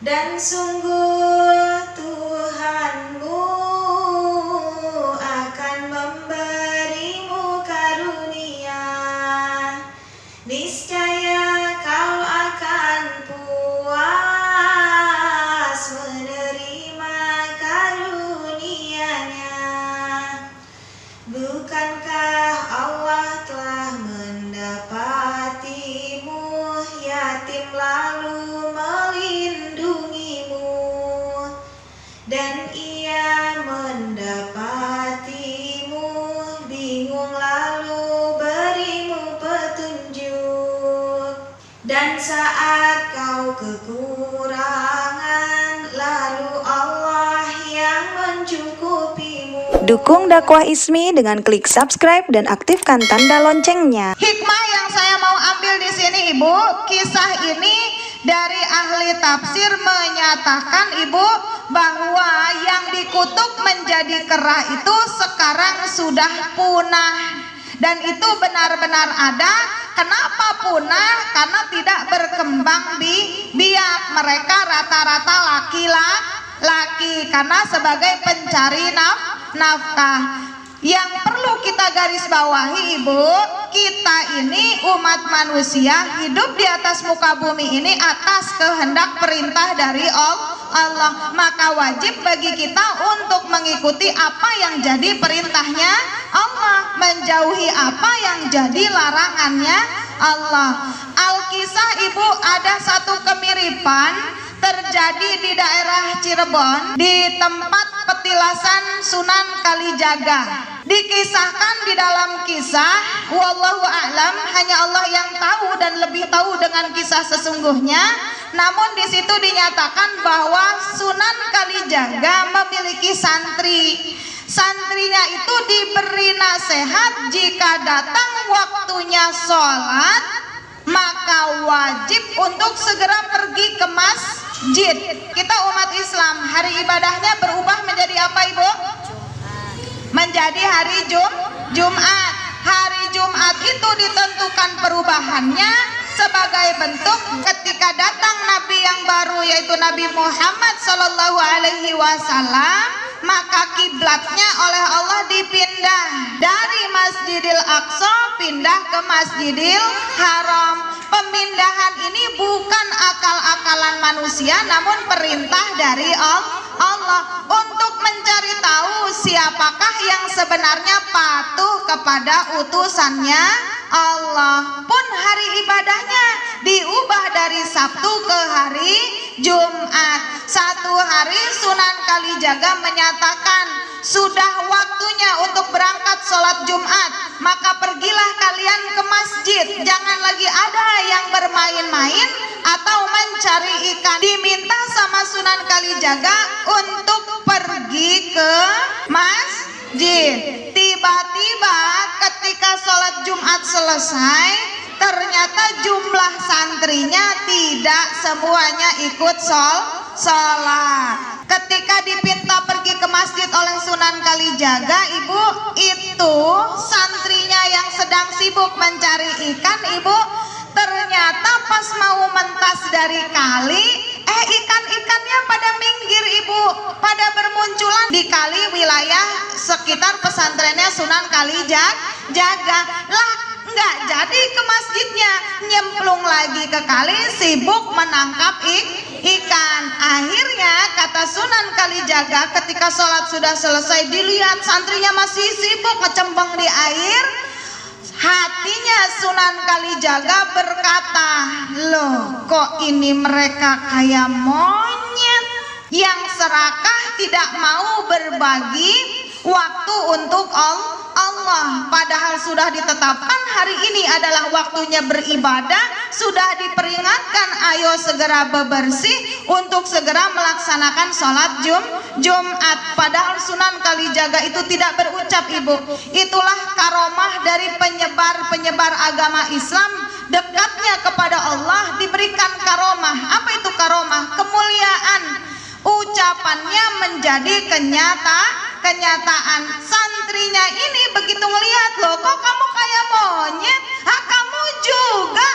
Dan sungguh Tuhanmu akan memberimu karunia, niscaya kau akan puas menerima karunia-Nya. Bukankah Allah telah mendapatimu yatim lalu melindungimu, dan Ia mendapatimu bingung lalu berimu petunjuk, dan saat kau kekurangan lalu Allah yang mencukupimu. Dukung dakwah Ismi dengan klik subscribe dan aktifkan tanda loncengnya. Hikmah yang saya mau ambil di sini, Ibu, kisah ini dari ahli tafsir menyatakan, Ibu, bahwa yang dikutuk menjadi kera itu sekarang sudah punah. Dan itu benar-benar ada. Kenapa punah? Karena tidak berkembang biak. Mereka rata-rata laki-laki karena sebagai pencari nafkah. Yang perlu kita garis bawahi, Ibu, kita ini umat manusia hidup di atas muka bumi ini atas kehendak perintah dari Allah. Maka wajib bagi kita untuk mengikuti apa yang jadi perintahnya Allah, menjauhi apa yang jadi larangannya Allah. Alkisah, Ibu, ada satu kemiripan terjadi di daerah Cirebon di tempat petilasan Sunan Kalijaga. Dikisahkan di dalam kisah, wallahu a'lam, hanya Allah yang tahu dan lebih tahu dengan kisah sesungguhnya. Namun di situ dinyatakan bahwa Sunan Kalijaga memiliki santri. Santrinya itu diberi nasihat jika datang waktunya sholat maka wajib untuk segera pergi ke masjid. Kita umat Islam, hari ibadahnya berubah menjadi apa, Ibu? Menjadi hari Jumat. Hari Jumat itu ditentukan perubahannya sebagai bentuk ketika datang Nabi yang baru, yaitu Nabi Muhammad Sallallahu Alaihi Wasallam, maka kiblatnya oleh Allah dipindah dari Masjidil Aqsa pindah ke Masjidil Haram. Pemindahan ini bukan akal-akalan manusia, namun perintah dari Allah untuk mencari tahu siapakah yang sebenarnya patuh kepada utusannya Allah. Pun hari ibadahnya diubah dari Sabtu ke hari Jumat. Satu hari Sunan Kalijaga menyatakan, sudah waktunya untuk berangkat sholat Jumat, maka pergilah kalian ke masjid. Jangan lagi ada yang bermain-main atau mencari ikan. Diminta sama Sunan Kalijaga untuk pergi ke masjid. Tiba-tiba ketika sholat Jumat selesai, ternyata jumlah santrinya tidak semuanya ikut sholat. Ketika dipinta pergi ke masjid oleh Sunan Kalijaga, Ibu, itu santrinya yang sedang sibuk mencari ikan, Ibu, ternyata pas mau mentas dari kali, ikan-ikannya pada minggir, Ibu, pada bermunculan di kali wilayah sekitar pesantrennya Sunan Kalijaga. Lah, nggak jadi ke masjidnya, nyemplung lagi ke kali, sibuk menangkap ikan. Akhirnya kata Sunan Kalijaga, ketika sholat sudah selesai, dilihat santrinya masih sibuk ngecembang di air. Hatinya Sunan Kalijaga berkata, loh, kok ini mereka kayak monyet yang serakah, tidak mau berbagi waktu untuk Allah. Padahal sudah ditetapkan hari ini adalah waktunya beribadah, sudah diperingatkan ayo segera bebersih untuk segera melaksanakan sholat Jumat. Padahal Sunan Kalijaga itu tidak berucap, Ibu. Itulah karomah dari penyebar agama Islam, dekatnya kepada Allah, diberikan karomah. Apa itu karomah? Kemuliaan. Ucapannya menjadi kenyataan. Santrinya ini begitu melihat, loh, kok kamu kayak monyet? Kamu juga?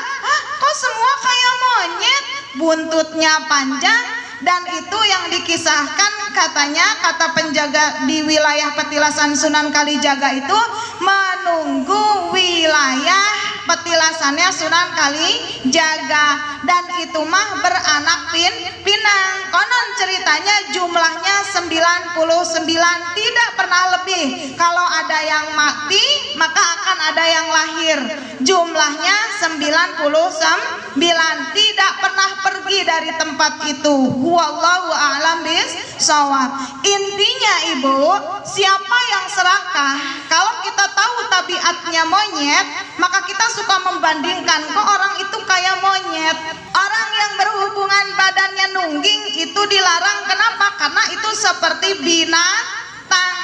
Kok semua kayak monyet? Buntutnya panjang, dan itu yang dikisahkan katanya kata penjaga di wilayah petilasan Sunan Kalijaga itu menunggu wilayah petilasannya Sunan Kalijaga, dan itu mah beranak pinang. Konon ceritanya jumlahnya 99, tidak pernah lebih. Kalau ada yang mati maka akan ada yang lahir. Jumlahnya 99, tidak pernah pergi dari tempat itu. Wallahu a'lam bishawab. Intinya Ibu, siapa yang serakah, kalau kita tahu tabiatnya monyet, maka kita suka membandingkan, kok orang itu kayak monyet. Orang yang berhubungan badannya nungging itu dilarang. Kenapa? Karena itu seperti binatang.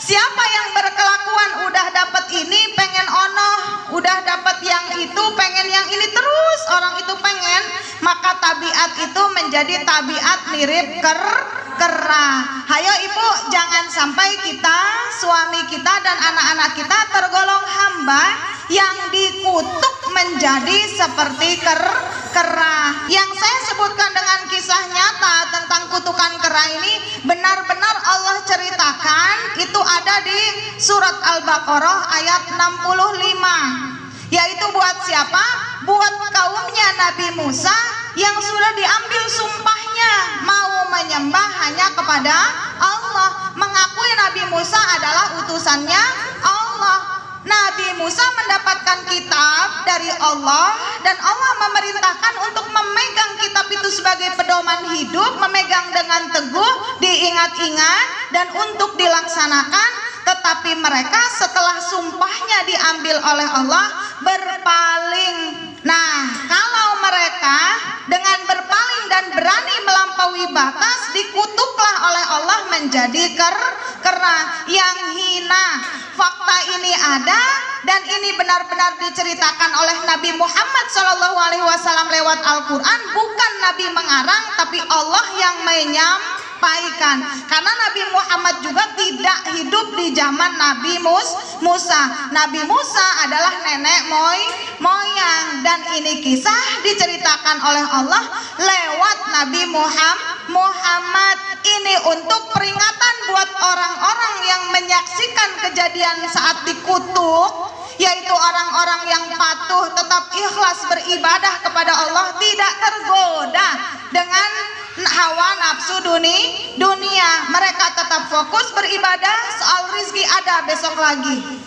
Siapa yang berkelakuan udah dapat ini pengen onoh, udah dapat yang itu pengen yang ini terus, orang itu pengen, maka tabiat itu menjadi tabiat mirip kera. Hayo Ibu, jangan sampai kita, suami kita dan anak-anak kita tergolong hamba yang dikutuk menjadi seperti kera. Yang saya sebutkan dengan kisah nyata tentang kutukan kera ini benar-benar Allah ceritakan, itu ada di surat Al-Baqarah ayat 65, yaitu buat siapa? Buat kaumnya Nabi Musa yang sudah diambil sumpahnya mau menyembah hanya kepada Allah, mengakui Nabi Musa adalah utusannya Allah. Nabi Musa mendapatkan kitab dari Allah, dan Allah memerintahkan untuk memegang kitab itu sebagai pedoman hidup, memegang dengan teguh, diingat-ingat dan untuk dilaksanakan. Tetapi mereka setelah sumpahnya diambil oleh Allah berpaling. Nah, kalau mereka dengan berpaling dan berani melampaui batas, dikutuklah oleh Allah menjadi kera yang hina. Fakta ini ada dan ini benar-benar diceritakan oleh Nabi Muhammad SAW lewat Al-Quran. Bukan Nabi mengarang, tapi Allah yang menyampaikan. Karena Nabi Muhammad juga tidak hidup di zaman Nabi Musa. Nabi Musa adalah nenek moyang, dan ini kisah diceritakan oleh Allah lewat Nabi Muhammad. Ini untuk peringatan buat orang-orang yang menyaksikan kejadian saat dikutuk, yaitu orang-orang yang patuh tetap ikhlas beribadah kepada Allah, tidak tergoda dengan hawa nafsu dunia. Mereka tetap fokus beribadah, soal rizki ada besok lagi.